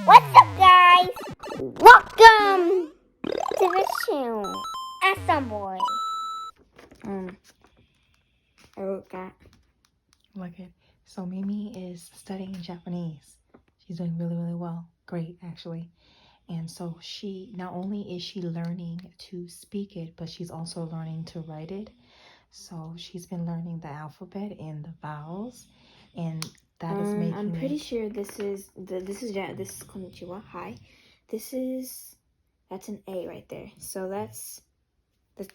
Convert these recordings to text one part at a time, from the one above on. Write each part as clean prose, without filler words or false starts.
What's up, guys? Welcome to the channel. Awesome boy. I wrote that. Look it. So Mimi is studying Japanese. She's doing really, really well. Great, actually. And so she, not only is she learning to speak it, but she's also learning to write it. So she's been learning the alphabet and the vowels, and that is making. I'm pretty sure this is konnichiwa. Hi. That's an A right there. So that's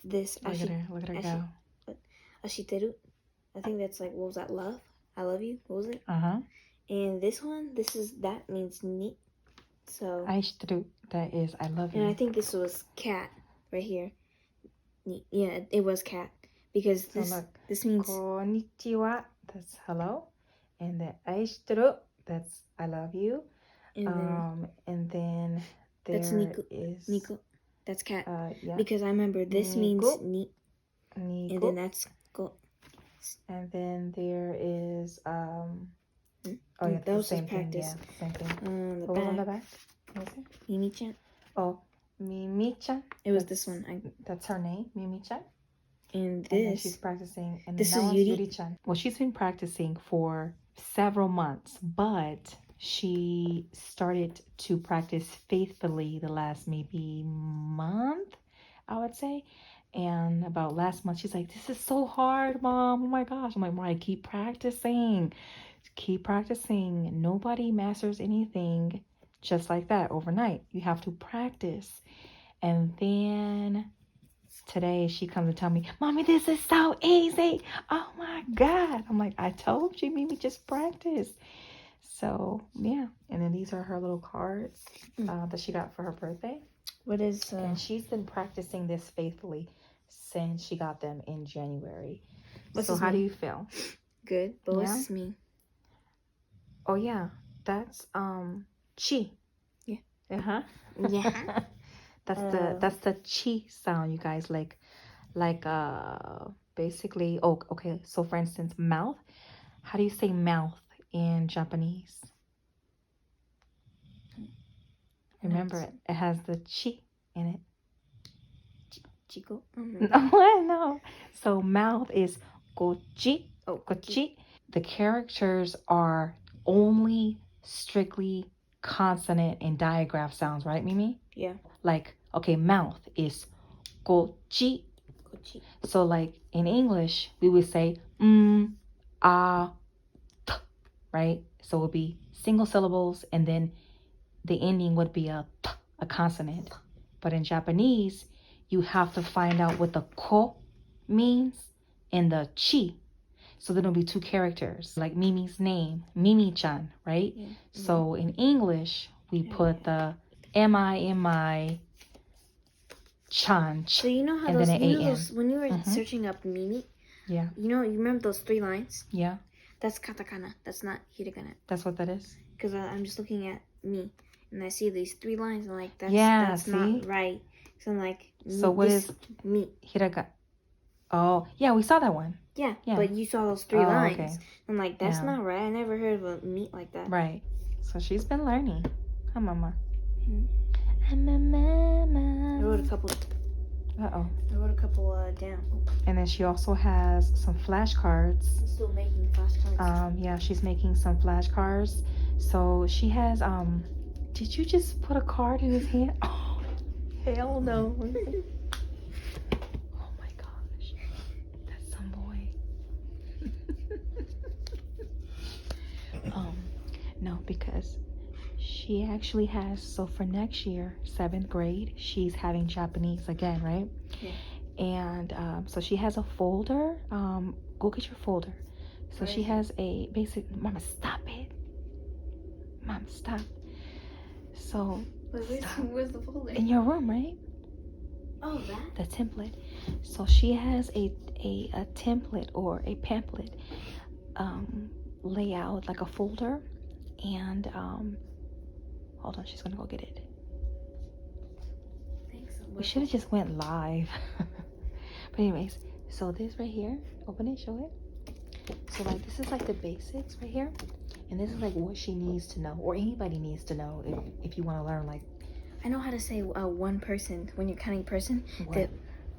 this. Look at her. Look at her go. Ashiteru. I think that's like, what was that? Love. I love you. What was it? And this one, that means ni. So. Aishiteru. That is I love you. And I think this was cat right here. Yeah, it was cat because this means konnichiwa. That's hello, and then aishiteru. That's I love you. And then there that's niku. Is niku. That's cat. Yeah. Because I remember this niku. means ni. Niku. And then that's go. And then there is Oh yeah, that was same practice. Thing. Yeah, same thing. The what back. was on the back? What was it? Mimi-chan. Oh, Mimi-chan. It was this one. That's her name, Mimi-chan. And this. And then she's practicing. And this then is Yuri-chan. Well, she's been practicing for several months, but she started to practice faithfully the last maybe month, I would say. And about last month, she's like, this is so hard, Mom. Oh my gosh. I'm like, Mariah, keep practicing. Keep practicing. Nobody masters anything just like that overnight. You have to practice. And then today she comes and tell me, Mommy, this is so easy. Oh my God. I'm like, I told you, Mimi, just practice. So yeah. And then these are her little cards that she got for her birthday. What is and she's been practicing this faithfully since she got them in January. So how do you feel? Good. But what's me? Oh yeah, that's chi. Yeah. Uh-huh. Yeah. That's the chi sound, you guys. Like basically, oh, okay. So for instance, mouth. How do you say mouth in Japanese? Remember, it has the chi in it. Chico? No. So mouth is gochi. Oh, gochi. The characters are only strictly consonant and digraph sounds, right, Mimi? Yeah. Like, okay, mouth is gochi. Gochi. So like in English, we would say ah, t, right? So it would be single syllables, and then the ending would be a t, a consonant. But in Japanese, you have to find out what the ko means and the chi. So there'll be two characters, like Mimi's name, Mimi-chan, right? Yeah. So in English, we put the M-I-M-I chan. So you know how and those, then you know those, when you were searching up Mimi, yeah. You remember those 3 lines? Yeah. That's katakana. That's not hiragana. That's what that is? Because I'm just looking at me, and I see these 3 lines, and I'm like, that's see? not right. So I'm like, so what is me? Hiragana. Oh, yeah, we saw that one. Yeah, but you saw those 3 lines. Okay. I'm like, that's not right. I never heard of a meat like that. Right. So she's been learning. Hi, Mama. I wrote a couple. Uh-oh. I wrote a couple down. And then she also has some flashcards. I'm still making flashcards. Yeah, she's making some flashcards. So she has, did you just put a card in his hand? Oh, hell no. Oh my gosh. That's some boy. No, because she actually has, so for next year, 7th grade, she's having Japanese again, right? Yeah. And so she has a folder. Go get your folder. So she has a basic, Mama, stop it. Mom, stop. So where's the folder? In your room, right? Oh, that? The template. So she has a template or a pamphlet layout, like a folder. And hold on, she's gonna go get it. Thanks. We should have just went live. But anyways, so this right here, open it, show it. So like this is like the basics right here. And this is like what she needs to know, or anybody needs to know if you want to learn. Like, I know how to say one person when you're counting person. What?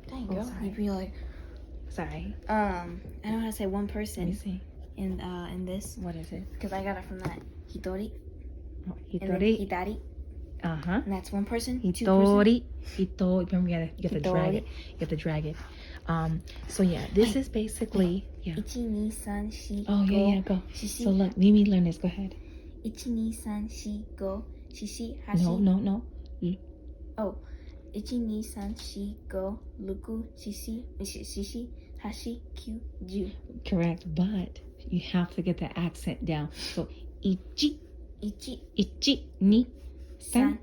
Dang, girl. You'd be like, sorry. I know how to say one person. Let me see. In this. What is it? Because I got it from that Hitori. Oh, And then Hitori. Hidari. Uh-huh. And that's one person. Hitori. Hitori. Remember, you have to drag it. You have to drag it. So yeah, this is basically, yeah. 1, 2, 3, 4, Oh, yeah, go. So look, Mimi, learn this. Go ahead. 1, 2, 3, 4, 5, 6, 8. No. Oh. 1, 2, 3, 4, 5, 6, 7, 8, 9, 10. Correct, but you have to get the accent down. So, 1, 1, 2, 3, 4, 5, 6, 7, 8, 9, 10.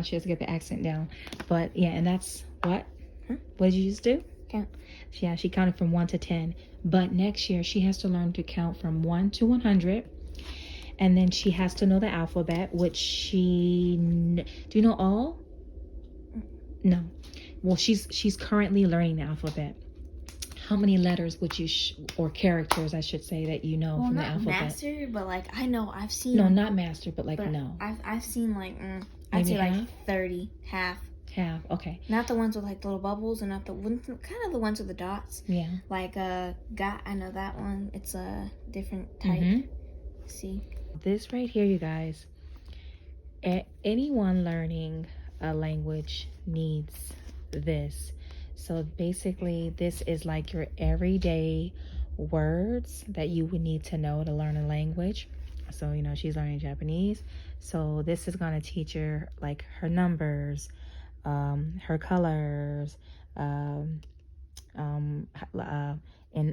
She has to get the accent down. But yeah, and that's what? What did you just do? Count. Yeah, she counted from 1 to 10. But next year, she has to learn to count from 1 to 100. And then she has to know the alphabet, which do you know all? No. Well, she's currently learning the alphabet. How many letters would you, or characters, I should say, that you know from the alphabet? Not master, but like I know I've seen. No, not master, but like but no. I've seen like Maybe I'd say half? like 30, half. Half, okay. Not the ones with like the little bubbles, and not the ones, kind of the ones with the dots. Yeah. Like got, I know that one. It's a different type. See. This right here, you guys. Anyone learning a language needs this. So basically, this is like your everyday words that you would need to know to learn a language. So, you know, she's learning Japanese. So this is going to teach her like her numbers, her colors, and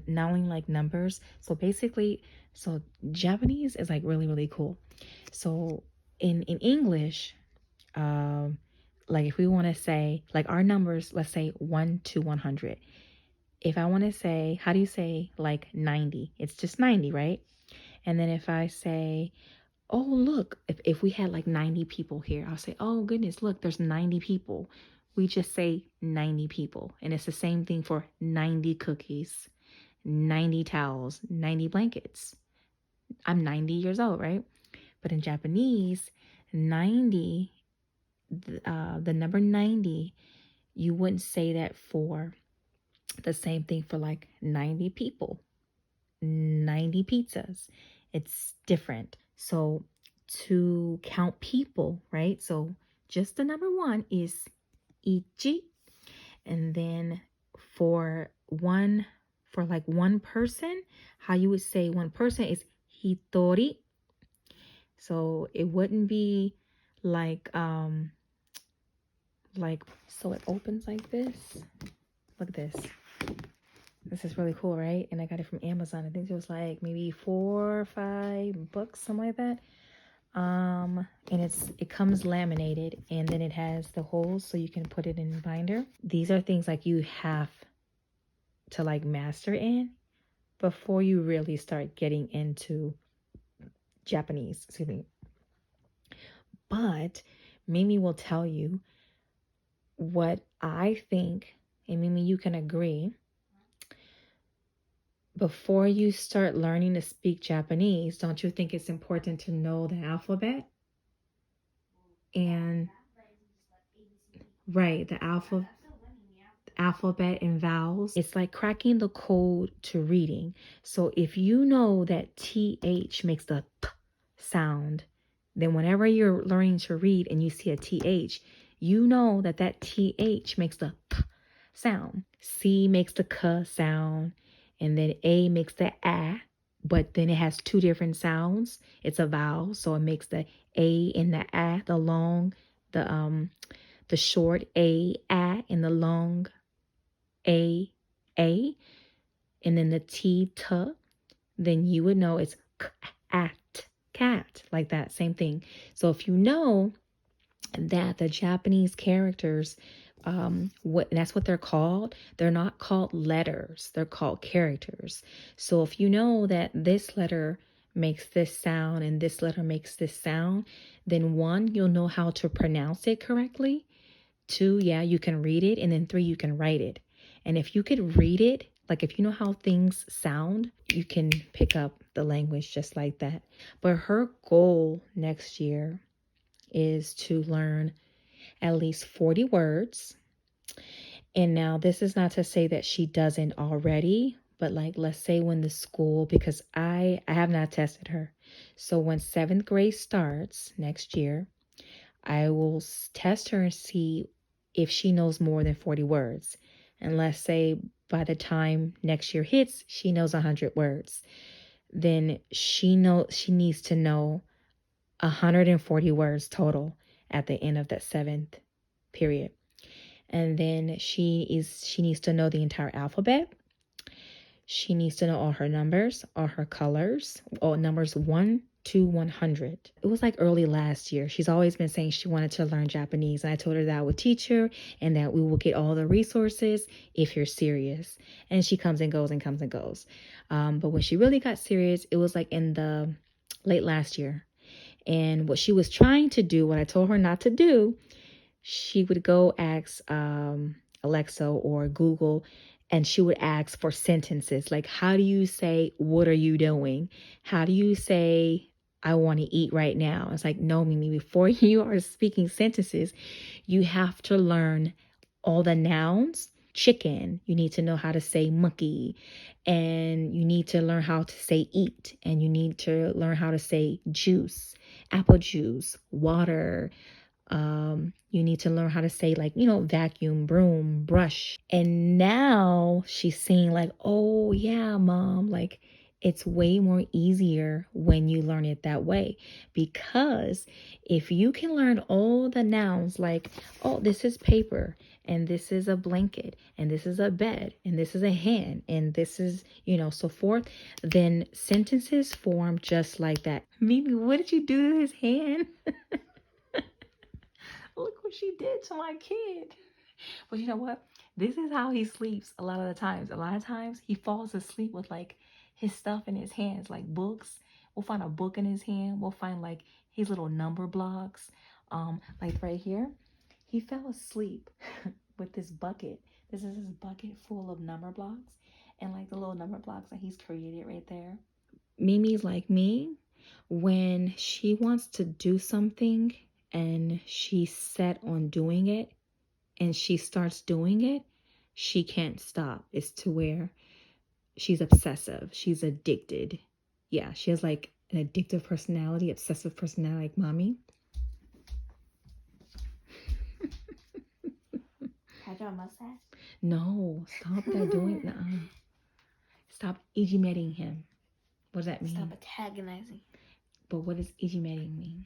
knowing like numbers. So basically, so Japanese is like really, really cool. So in English, like if we want to say like our numbers, let's say 1 to 100. If I want to say, how do you say like 90? It's just 90, right? And then if I say, oh, look, if we had like 90 people here, I'll say, oh goodness, look, there's 90 people. We just say 90 people. And it's the same thing for 90 cookies, 90 towels, 90 blankets. I'm 90 years old, right? But in Japanese, 90, the number 90, you wouldn't say that for the same thing for like 90 people, 90 pizzas. It's different. So to count people, right? So just the number 1 is ichi. And then for like one person, how you would say one person is hitori. So it wouldn't be like so it opens like this. Look at this. This is really cool, right? And I got it from Amazon. I think it was like maybe $4 or $5, something like that. And it comes laminated, and then it has the holes so you can put it in the binder. These are things like you have to like master in before you really start getting into Japanese. Excuse me. But Mimi will tell you what I think, and Mimi, you can agree. Before you start learning to speak Japanese, don't you think it's important to know the alphabet? And right, the alphabet and vowels. It's like cracking the code to reading. So if you know that TH makes the P sound, then whenever you're learning to read and you see a TH, you know that that TH makes the P sound. C makes the K sound. And then A makes the A, but then it has 2 different sounds. It's a vowel, so it makes the A and the A, the long, the short A, and the long A, and then the T, then you would know it's cat, like that, same thing. So if you know that the Japanese characters, that's what they're called. They're not called letters. They're called characters. So if you know that this letter makes this sound and this letter makes this sound, then 1, you'll know how to pronounce it correctly. 2, yeah, you can read it. And then 3, you can write it. And if you could read it, like if you know how things sound, you can pick up the language just like that. But her goal next year is to learn at least 40 words. And now this is not to say that she doesn't already, but like, let's say when the school, because I have not tested her. So when 7th grade starts next year, I will test her and see if she knows more than 40 words. And let's say by the time next year hits, she knows 100 words. Then she needs to know 140 words total at the end of that 7th period. And then she needs to know the entire alphabet. She needs to know all her numbers, all her colors, all numbers 1 to 100. It was like early last year. She's always been saying she wanted to learn Japanese. And I told her that I would teach her and that we will get all the resources if you're serious. And she comes and goes and comes and goes. But when she really got serious, it was like in the late last year. And what she was trying to do, what I told her not to do, she would go ask Alexa or Google, and she would ask for sentences. Like, how do you say, what are you doing? How do you say, I want to eat right now? It's like, no, Mimi, before you are speaking sentences, you have to learn all the nouns. Chicken, you need to know how to say monkey, and you need to learn how to say eat, and you need to learn how to say juice, apple juice, water. You need to learn how to say, like, vacuum, broom, brush. And now she's saying like, oh yeah, mom, like it's way more easier when you learn it that way. Because if you can learn all the nouns, like, oh, this is paper, and this is a blanket, and this is a bed, and this is a hand, and this is, so forth, then sentences form just like that. Mimi, what did you do to his hand? Look what she did to my kid. But you know what? This is how he sleeps a lot of the times. A lot of times he falls asleep with like his stuff in his hands, like books. We'll find a book in his hand. We'll find like his little number blocks. Like right here, he fell asleep with this bucket. This is his bucket full of number blocks, and like the little number blocks that he's created right there. Mimi's like me. When she wants to do something and she's set on doing it and she starts doing it, she can't stop. It's to where she's obsessive. She's addicted. Yeah, she has like an addictive personality, obsessive personality like mommy. Can I draw a mustache? No, stop that doing that. Stop ijimeting him. What does that mean? Stop antagonizing. But what does ijimeting mean?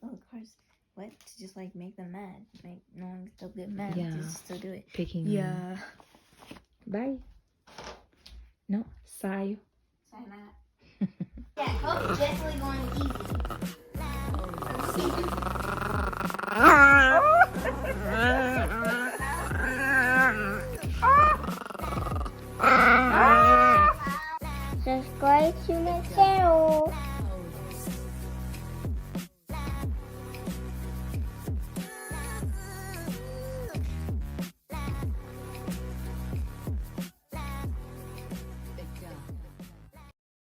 Oh, of course. What? To just like make them mad. Like no one can still get mad. Yeah. Just still do it. Picking. Yeah. Bye. No. Sayo. Sayonara. Yeah, Coach definitely going easy. Subscribe to my channel.